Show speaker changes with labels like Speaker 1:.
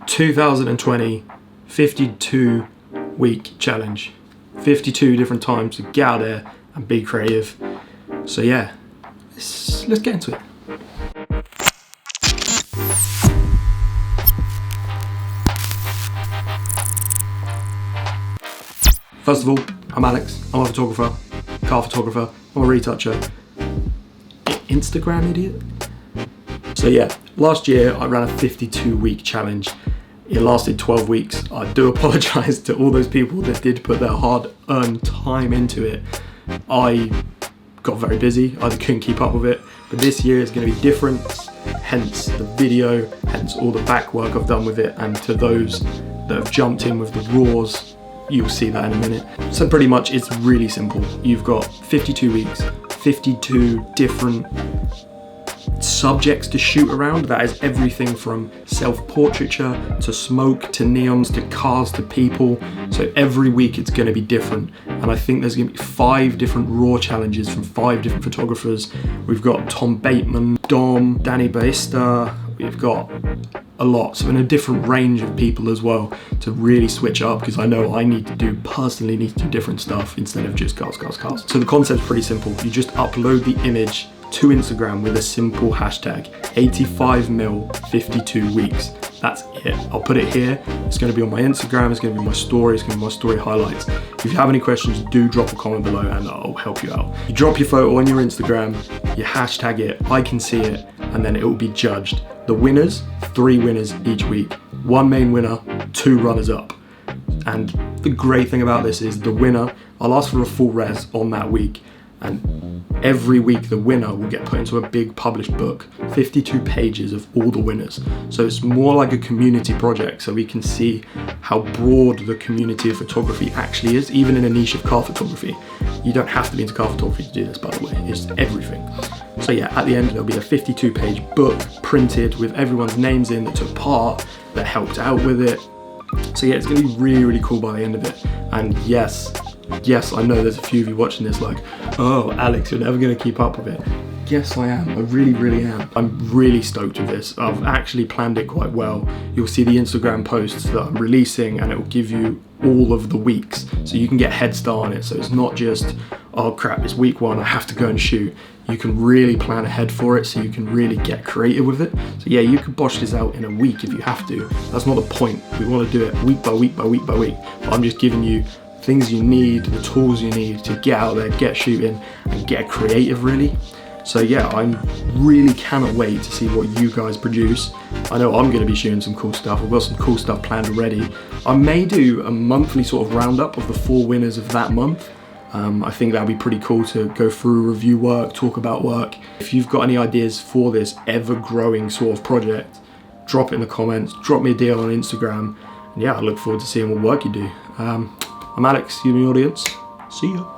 Speaker 1: 2020 52 week challenge. 52 different times to get out there and be creative. So yeah, let's get into it. First of all, I'm Alex. I'm a photographer, car photographer, I'm a retoucher, Instagram idiot. So yeah, last year I ran a 52 week challenge. It lasted 12 weeks. I do apologise to all those people that did put their hard-earned time into it. I got very busy, I couldn't keep up with it, but this year is going to be different, hence the video, hence all the back work I've done with it, and to those that have jumped in with the raws, you'll see that in a minute. So pretty much it's really simple. You've got 52 weeks, 52 different subjects to shoot around. That is everything from self-portraiture to smoke to neons to cars to people. So every week it's going to be different, and I think there's going to be 5 different raw challenges from 5 different photographers. We've got Tom Bateman, Dom, Danny Baista, we've got a lot, so in a different range of people as well, to really switch up, because I know I personally need to do different stuff instead of just cars. So the concept's pretty simple. You just upload the image to Instagram with a simple hashtag, 85mm 52 weeks. That's it. I'll put it here. It's going to be on my Instagram, it's going to be my story, it's going to be my story highlights. If you have any questions, do drop a comment below and I'll help you out. You drop your photo on your Instagram, you hashtag it, I can see it, and then it will be judged. The winners, 3 winners each week, 1 main winner, 2 runners up. And the great thing about this is the winner, I'll ask for a full res on that week, and every week the winner will get put into a big published book, 52 pages of all the winners. So it's more like a community project, so we can see how broad the community of photography actually is, even in a niche of car photography. You don't have to be into car photography to do this, by the way, it's everything. So yeah, at the end there'll be a 52 page book printed with everyone's names in that took part, that helped out with it. So yeah, it's gonna be really, really cool by the end of it. And yes, I know there's a few of you watching this like, oh Alex, you're never gonna keep up with it. Yes, I am. I really, really am. I'm really stoked with this. I've actually planned it quite well. You'll see the Instagram posts that I'm releasing and it will give you all of the weeks. So you can get a head start on it. So it's not just, oh crap, it's week 1, I have to go and shoot. You can really plan ahead for it, so you can really get creative with it. So yeah, you could bosh this out in a week if you have to. That's not the point. We want to do it week by week by week by week. But I'm just giving you things you need, the tools you need to get out there, get shooting, and get creative really. So yeah, I really cannot wait to see what you guys produce. I know I'm going to be shooting some cool stuff. I've got some cool stuff planned already. I may do a monthly sort of roundup of the 4 winners of that month. I think that'd be pretty cool to go through, review work, talk about work. If you've got any ideas for this ever-growing sort of project, drop it in the comments, drop me a deal on Instagram, and yeah, I look forward to seeing what work you do. I'm Alex, you in the audience. See ya.